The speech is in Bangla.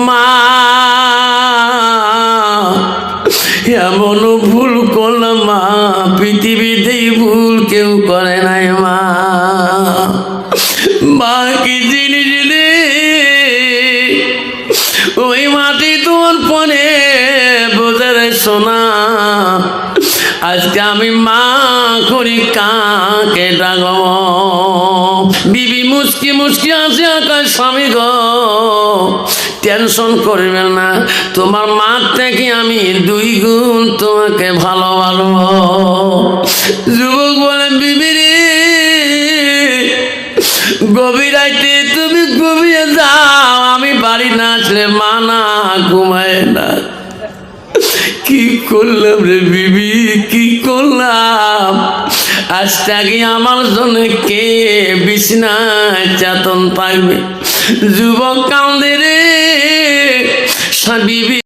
মা এমন ভুল করলাম মা, পৃথিবীতে ভুল কেউ করে নাই মা। মা কি জিনিস রে, ওই মাটি তোর পরে বোঝার সোনা। আজকে আমি মা করি কাকে ডাকব? বিবি মুস্কি মুস্কি আছে আকাশ স্বামী গো, টেনশন করবেন না, তোমার মা থেকে আমি 2 গুণ তোমাকে ভালোবাসবো। যুবক বলেন বিবি রে, গভীর রাইতে তুমি ঘুমিয়ে যাও, আমি বাড়ি না আসলে মা না ঘুমায় না। কি করলাম রে বিবি, কি করলাম? আজ থেকে আমার জন্য কে বিছনায় চেতন থাকবে? যুবক কান্দে রে, বিবি